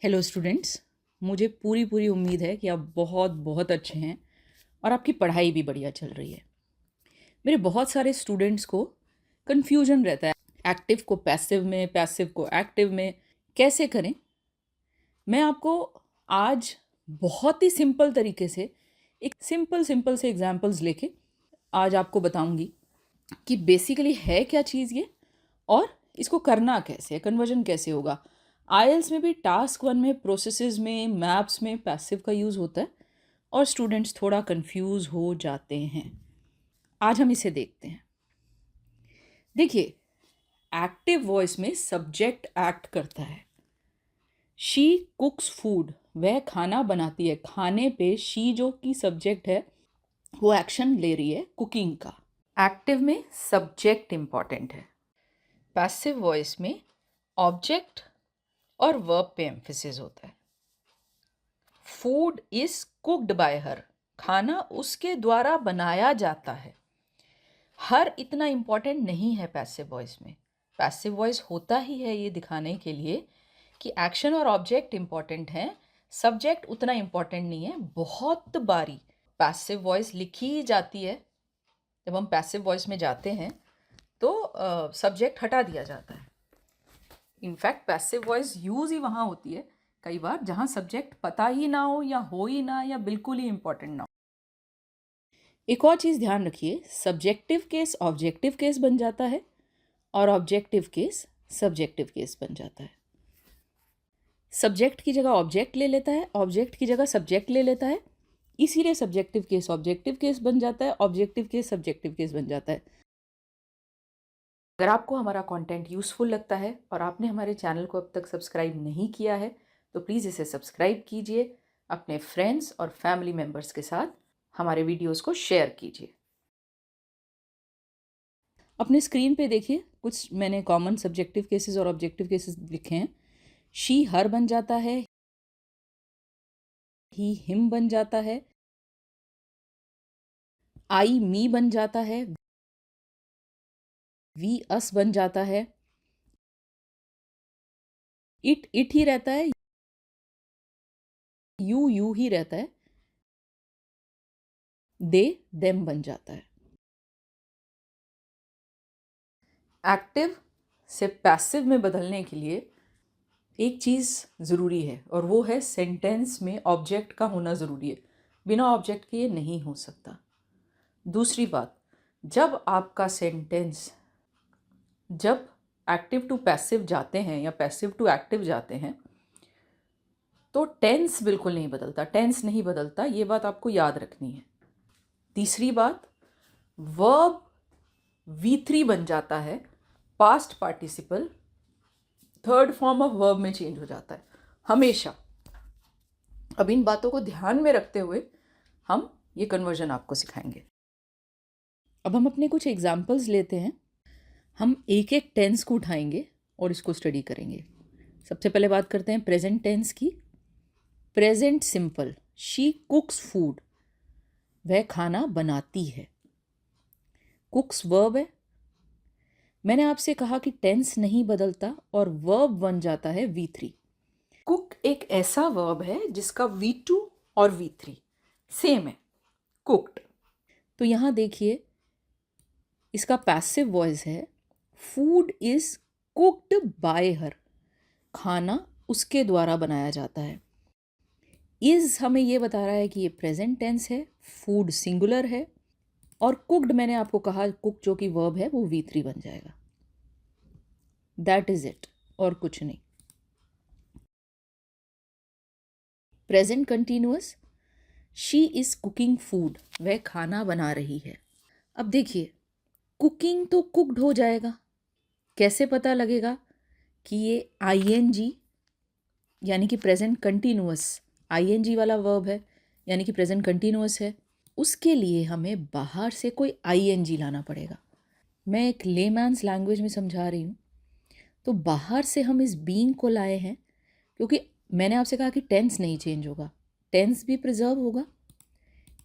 Hello students. मुझे पूरी पूरी उम्मीद है कि आप बहुत बहुत अच्छे हैं और आपकी पढ़ाई भी बढ़िया चल रही है। मेरे बहुत सारे स्टूडेंट्स को कन्फ्यूजन रहता है एक्टिव को पैसिव में, पैसिव को एक्टिव में कैसे करें। मैं आपको आज बहुत ही सिंपल तरीके से एक सिंपल सिंपल से एग्जांपल्स लेके आज आपको बताऊंगी कि बेसिकली है क्या चीज़ ये और इसको करना कैसे है, कन्वर्जन कैसे होगा। आईएल्स में भी टास्क वन में प्रोसेसेस में मैप्स में पैसिव का यूज़ होता है और स्टूडेंट्स थोड़ा कंफ्यूज हो जाते हैं। आज हम इसे देखते हैं। देखिए, एक्टिव वॉइस में सब्जेक्ट एक्ट करता है। शी कुक्स फूड, वह खाना बनाती है। खाने पे शी जो की सब्जेक्ट है वो एक्शन ले रही है कुकिंग का। एक्टिव में सब्जेक्ट इंपॉर्टेंट है। पैसिव वॉइस में ऑब्जेक्ट और वर्ब पे एम्फेसिस होता है। फूड इज कुक्ड बाय हर, खाना उसके द्वारा बनाया जाता है। हर इतना इंपॉर्टेंट नहीं है पैसिव वॉइस में। पैसिव वॉइस होता ही है ये दिखाने के लिए कि एक्शन और ऑब्जेक्ट इंपॉर्टेंट हैं, सब्जेक्ट उतना इंपॉर्टेंट नहीं है। बहुत बारी पैसिव वॉइस लिखी जाती है, जब हम पैसिव वॉइस में जाते हैं तो सब्जेक्ट हटा दिया जाता है। इनफैक्ट पैसिव वॉइस यूज़ ही वहाँ होती है कई बार जहाँ सब्जेक्ट पता ही ना हो या हो ही ना या बिल्कुल ही इंपॉर्टेंट ना हो। एक और चीज़ ध्यान रखिए, सब्जेक्टिव केस ऑब्जेक्टिव केस बन जाता है और ऑब्जेक्टिव केस सब्जेक्टिव केस बन जाता है। सब्जेक्ट की जगह ऑब्जेक्ट ले लेता है, ऑब्जेक्ट की जगह सब्जेक्ट ले लेता है, इसीलिए सब्जेक्टिव केस ऑब्जेक्टिव केस बन जाता है, ऑब्जेक्टिव केस सब्जेक्टिव केस बन जाता है। अगर आपको हमारा कंटेंट यूज़फुल लगता है और आपने हमारे चैनल को अब तक सब्सक्राइब नहीं किया है तो प्लीज़ इसे सब्सक्राइब कीजिए, अपने फ्रेंड्स और फैमिली मेम्बर्स के साथ हमारे वीडियोस को शेयर कीजिए। अपने स्क्रीन पे देखिए, कुछ मैंने कॉमन सब्जेक्टिव केसेस और ऑब्जेक्टिव केसेस लिखे हैं। शी हर बन जाता है, ही हिम बन जाता है, आई मी बन जाता है, वी अस बन जाता है, इट ही रहता है, यू ही रहता है, दे देम बन जाता है। एक्टिव से पैसिव में बदलने के लिए एक चीज़ ज़रूरी है और वो है सेंटेंस में ऑब्जेक्ट का होना ज़रूरी है। बिना ऑब्जेक्ट के ये नहीं हो सकता। दूसरी बात, जब आपका सेंटेंस जब एक्टिव टू पैसिव जाते हैं या पैसिव टू एक्टिव जाते हैं तो टेंस बिल्कुल नहीं बदलता, टेंस नहीं बदलता, ये बात आपको याद रखनी है। तीसरी बात, वर्ब V3 बन जाता है, past participle third form of verb में चेंज हो जाता है हमेशा। अब इन बातों को ध्यान में रखते हुए हम ये कन्वर्जन आपको सिखाएंगे। अब हम अपने कुछ एग्जाम्पल्स लेते हैं। हम एक एक टेंस को उठाएंगे और इसको स्टडी करेंगे। सबसे पहले बात करते हैं प्रेजेंट टेंस की। प्रेजेंट सिंपल, शी कुक्स फूड, वह खाना बनाती है। कुक्स वर्ब है। मैंने आपसे कहा कि टेंस नहीं बदलता और वर्ब बन जाता है V3। कुक एक ऐसा वर्ब है जिसका V2 और V3 सेम है, कुक्ड। तो यहाँ देखिए, इसका पैसिव वॉइस है, फूड इज कुक्ड बाय हर, खाना उसके द्वारा बनाया जाता है। इज हमें ये बता रहा है कि ये प्रेजेंट टेंस है, फूड सिंगुलर है और कुक्ड मैंने आपको कहा कुक जो कि वर्ब है वो V3 बन जाएगा। दैट इज इट, और कुछ नहीं। Present continuous, she is cooking food, वह खाना बना रही है। अब देखिए, कुकिंग तो कुक्ड हो जाएगा, कैसे पता लगेगा कि ये ING यानी कि प्रेजेंट कंटिन्यूअस ING वाला वर्ब है, यानी कि प्रेजेंट कंटिन्यूअस है। उसके लिए हमें बाहर से कोई ING लाना पड़ेगा। मैं एक लेमैन्स लैंग्वेज में समझा रही हूँ। तो बाहर से हम इस बीइंग को लाए हैं क्योंकि मैंने आपसे कहा कि टेंस नहीं चेंज होगा, टेंस भी प्रिजर्व होगा।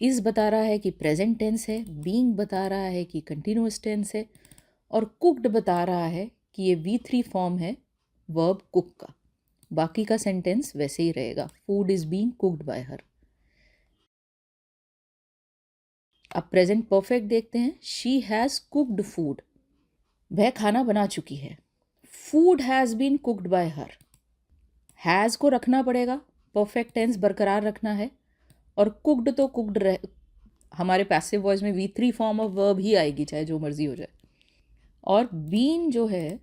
इस बता रहा है कि प्रेजेंट टेंस है, बीइंग बता रहा है कि कंटिन्यूअस टेंस है और कुक्ड बता रहा है कि ये V3 फॉर्म है वर्ब कुक का। बाकी का सेंटेंस वैसे ही रहेगा, food is being cooked by हर। अब प्रेजेंट परफेक्ट देखते हैं, शी हैज़ कुक्ड फूड, वह खाना बना चुकी है। Food has been cooked by her, has को रखना पड़ेगा, परफेक्ट टेंस बरकरार रखना है, और कुक्ड तो कुक्ड रह, हमारे पैसिव वॉइस में V3 फॉर्म ऑफ वर्ब ही आएगी, चाहे जो मर्जी हो जाए। और बीन जो है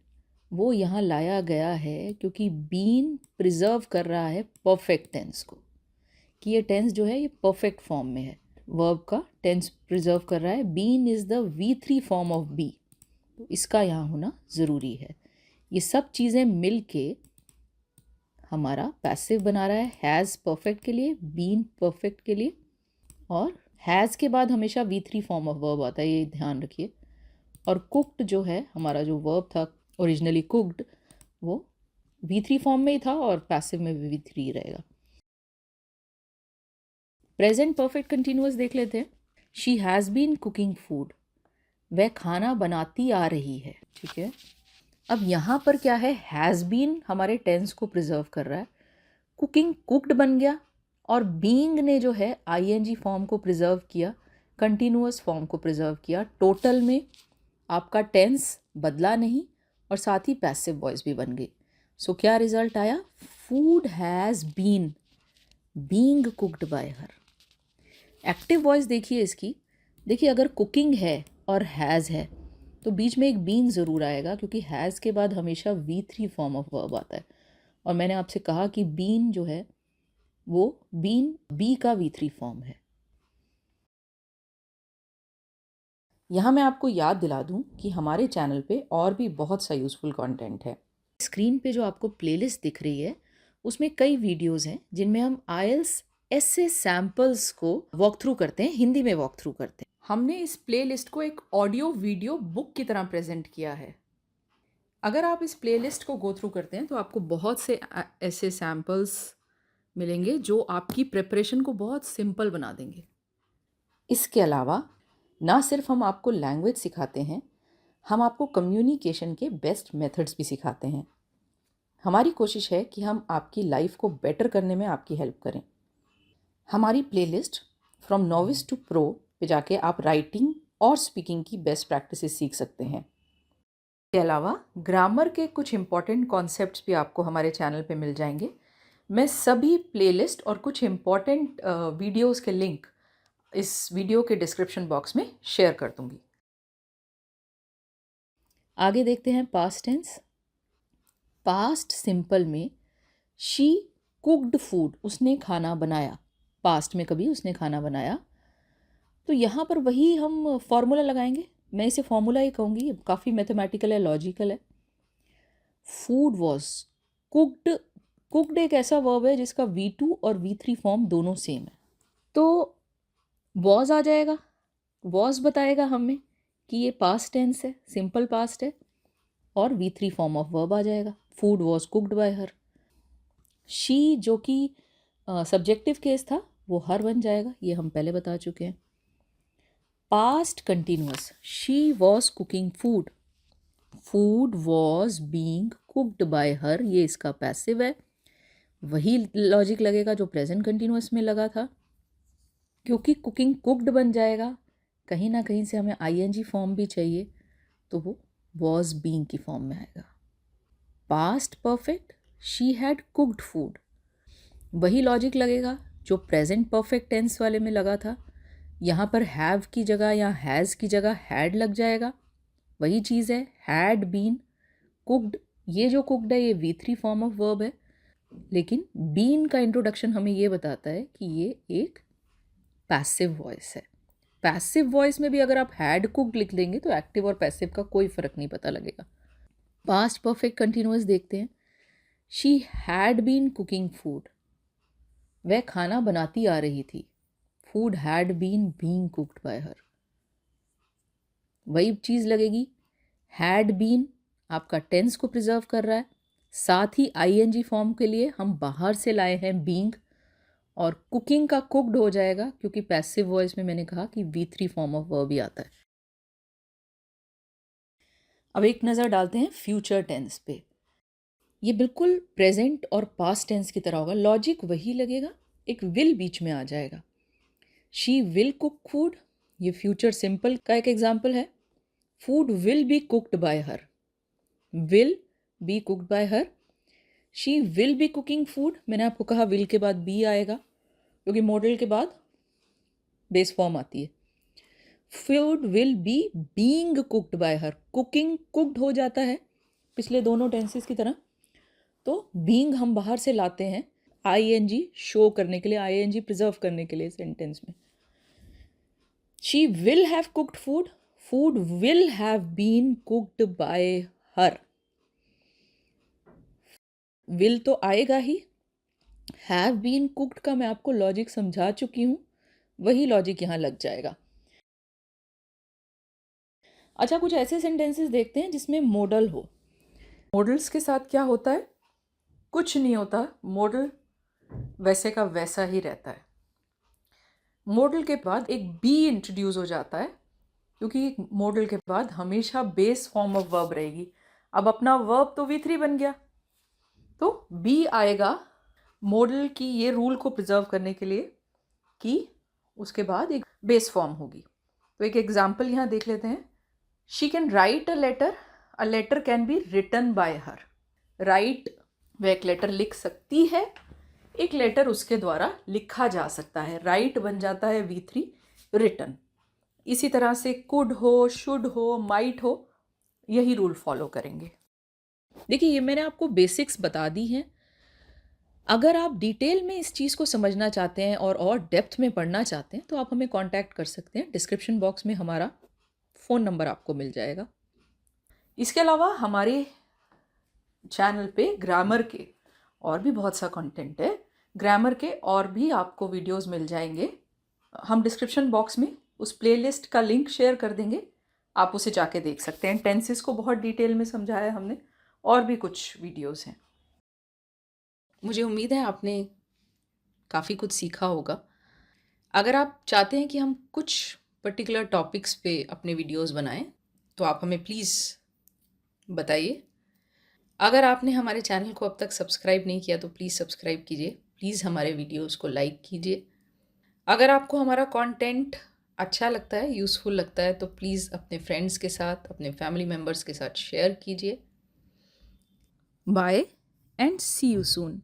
वो यहाँ लाया गया है क्योंकि बीन प्रिजर्व कर रहा है परफेक्ट टेंस को, कि ये टेंस जो है ये परफेक्ट फॉर्म में है, वर्ब का टेंस प्रिजर्व कर रहा है। Been is the V3 form of be, तो इसका यहाँ होना ज़रूरी है। ये सब चीज़ें मिल के हमारा पैसिव बना रहा है, हैज़ परफेक्ट के लिए, बीन परफेक्ट के लिए, और हैज़ के बाद हमेशा V3 फॉर्म ऑफ वर्ब आता है, ये ध्यान रखिए। और कुक्ड जो है, हमारा जो वर्ब था ओरिजिनली कुक्ड, वो V3 फॉर्म में ही था और पैसिव में भी V3 रहेगा। प्रेजेंट परफेक्ट कंटिन्यूअस देख लेते हैं। She has been cooking food, वह खाना बनाती आ रही है। ठीक है, अब यहाँ पर क्या है, हैज़ बीन हमारे टेंस को प्रिजर्व कर रहा है, कुकिंग कुक्ड बन गया, और बीइंग ने जो है ING फॉर्म को प्रिजर्व किया, कंटिन्यूअस फॉर्म को प्रिजर्व किया। टोटल में आपका टेंस बदला नहीं और साथ ही पैसिव वॉइस भी बन गई। सो क्या रिजल्ट आया, food has been being cooked by her. Active voice देखिए इसकी, देखिए अगर कुकिंग है और हैज़ है तो बीच में एक बीन ज़रूर आएगा, क्योंकि हैज़ के बाद हमेशा V3 फॉर्म ऑफ वर्ब आता है, और मैंने आपसे कहा कि बीन जो है वो बीन बी का V3 फॉर्म है। यहाँ मैं आपको याद दिला दूँ कि हमारे चैनल पे और भी बहुत सा यूज़फुल कंटेंट है। स्क्रीन पे जो आपको प्लेलिस्ट दिख रही है उसमें कई वीडियोस हैं जिनमें हम IELTS ऐसे सैम्पल्स को वॉक थ्रू करते हैं, हिंदी में वॉक थ्रू करते हैं। हमने इस प्लेलिस्ट को एक ऑडियो वीडियो बुक की तरह प्रेजेंट किया है। अगर आप इस प्लेलिस्ट को गो थ्रू करते हैं तो आपको बहुत से ऐसे सैम्पल्स मिलेंगे जो आपकी प्रिपरेशन को बहुत सिंपल बना देंगे। इसके अलावा ना सिर्फ हम आपको लैंग्वेज सिखाते हैं, हम आपको कम्युनिकेशन के बेस्ट मेथड्स भी सिखाते हैं। हमारी कोशिश है कि हम आपकी लाइफ को बेटर करने में आपकी हेल्प करें। हमारी playlist from novice to pro पे जाके आप राइटिंग और स्पीकिंग की बेस्ट प्रैक्टिसेस सीख सकते हैं। इसके अलावा ग्रामर के कुछ इंपॉर्टेंट कॉन्सेप्ट्स भी आपको हमारे चैनल पे मिल जाएंगे। मैं सभी प्लेलिस्ट और कुछ इंपॉर्टेंट वीडियोस के लिंक इस वीडियो के डिस्क्रिप्शन बॉक्स में शेयर कर दूंगी। आगे देखते हैं पास्ट टेंस। पास्ट सिंपल में शी कुक्ड फूड, उसने खाना बनाया, पास्ट में कभी उसने खाना बनाया, तो यहाँ पर वही हम फॉर्मूला लगाएंगे। मैं इसे फॉर्मूला ही कहूँगी, काफ़ी मैथमेटिकल है, लॉजिकल है। फूड वॉज कुक्ड, कुक्ड एक ऐसा वर्ब है जिसका V2 और V3 फॉर्म दोनों सेम है, तो वॉज आ जाएगा। वॉज बताएगा हमें कि ये पास्ट टेंस है, सिंपल पास्ट है, और V3 फॉर्म ऑफ वर्ब आ जाएगा, food was cooked by her. She जो कि सब्जेक्टिव केस था वो हर बन जाएगा, ये हम पहले बता चुके हैं। Past continuous, she was cooking food, food was being cooked by हर, ये इसका पैसिव है। वही लॉजिक लगेगा जो प्रेजेंट कंटिन्यूअस में लगा था, क्योंकि कुकिंग कुक्ड बन जाएगा, कहीं ना कहीं से हमें ING फॉर्म भी चाहिए, तो वो वॉज बीइंग की फॉर्म में आएगा। Past perfect, she had cooked food, वही लॉजिक लगेगा जो प्रेजेंट परफेक्ट टेंस वाले में लगा था। यहाँ पर हैव की जगह या हैज़ की जगह हैड लग जाएगा, वही चीज़ है, हैड बीन कुक्ड। ये जो कुक्ड है ये V3 फॉर्म ऑफ वर्ब है, लेकिन बीन का इंट्रोडक्शन हमें ये बताता है कि ये एक पैसिव वॉइस है। पैसिव वॉइस में भी अगर आप हैड कुक्ड लिख देंगे तो एक्टिव और पैसिव का कोई फ़र्क नहीं पता लगेगा। पास्ट परफेक्ट कंटिन्यूअस देखते हैं। She had been cooking food, वह खाना बनाती आ रही थी, food had been being cooked by her, वही चीज़ लगेगी। हैड बीन आपका टेंस को प्रिजर्व कर रहा है, साथ ही ING फॉर्म के लिए हम बाहर से लाए हैं बीइंग, और कुकिंग का कुक्ड हो जाएगा क्योंकि पैसिव वॉइस में मैंने कहा कि V3 फॉर्म ऑफ वर्ब ही आता है। अब एक नज़र डालते हैं फ्यूचर टेंस पे। ये बिल्कुल प्रेजेंट और पास्ट टेंस की तरह होगा, लॉजिक वही लगेगा, एक विल बीच में आ जाएगा। शी विल कुक फूड, ये फ्यूचर सिंपल का एक एग्जाम्पल है। Food will be cooked by her, will be cooked by her. She will be cooking food, मैंने आपको कहा विल के बाद बी आएगा क्योंकि मॉडल के बाद बेस फॉर्म आती है। Food will be being cooked by her, cooking cooked हो जाता है पिछले दोनों टेंसेस की तरह, तो बीइंग हम बाहर से लाते हैं आईएनजी शो करने के लिए, आईएनजी प्रिजर्व करने के लिए सेंटेंस में। She will have cooked food, food will have been cooked by her. Will तो आएगा ही, हैव बीन कुक्ड का मैं आपको लॉजिक समझा चुकी हूं, वही लॉजिक यहां लग जाएगा। अच्छा, कुछ ऐसे सेंटेंसेस देखते हैं जिसमें मॉडल हो। मॉडल्स के साथ क्या होता है? कुछ नहीं होता, मॉडल वैसे का वैसा ही रहता है। मॉडल के बाद एक बी इंट्रोड्यूस हो जाता है क्योंकि मॉडल के बाद हमेशा बेस फॉर्म ऑफ वर्ब रहेगी। अब अपना वर्ब तो V3 बन गया, तो बी आएगा मॉडल की ये रूल को प्रिजर्व करने के लिए कि उसके बाद एक बेस फॉर्म होगी। तो एक एग्जाम्पल यहाँ देख लेते हैं। She can write a letter can be written by her. Right, वह एक लेटर लिख सकती है, एक लेटर उसके द्वारा लिखा जा सकता है। राइट बन जाता है V3, रिटन। इसी तरह से कुड हो, शुड हो, माइट हो, यही रूल फॉलो करेंगे। देखिए, ये मैंने आपको बेसिक्स बता दी हैं। अगर आप डिटेल में इस चीज़ को समझना चाहते हैं और डेप्थ में पढ़ना चाहते हैं तो आप हमें कांटेक्ट कर सकते हैं। डिस्क्रिप्शन बॉक्स में हमारा फ़ोन नंबर आपको मिल जाएगा। इसके अलावा हमारे चैनल पे ग्रामर के और भी बहुत सा कंटेंट है। ग्रामर के और भी आपको वीडियोस मिल जाएंगे। हम डिस्क्रिप्शन बॉक्स में उस प्लेलिस्ट का लिंक शेयर कर देंगे, आप उसे जाके देख सकते हैं। टेंसेस को बहुत डिटेल में समझाया है हमने, और भी कुछ वीडियोस हैं। मुझे उम्मीद है आपने काफ़ी कुछ सीखा होगा। अगर आप चाहते हैं कि हम कुछ पर्टिकुलर टॉपिक्स पे अपने वीडियोस बनाएं तो आप हमें प्लीज़ बताइए। अगर आपने हमारे चैनल को अब तक सब्सक्राइब नहीं किया तो प्लीज़ सब्सक्राइब कीजिए। प्लीज़ हमारे वीडियोस को लाइक कीजिए। अगर आपको हमारा कंटेंट अच्छा लगता है, यूज़फुल लगता है, तो प्लीज़ अपने फ्रेंड्स के साथ, अपने फैमिली मेम्बर्स के साथ शेयर कीजिए। Bye and see you soon.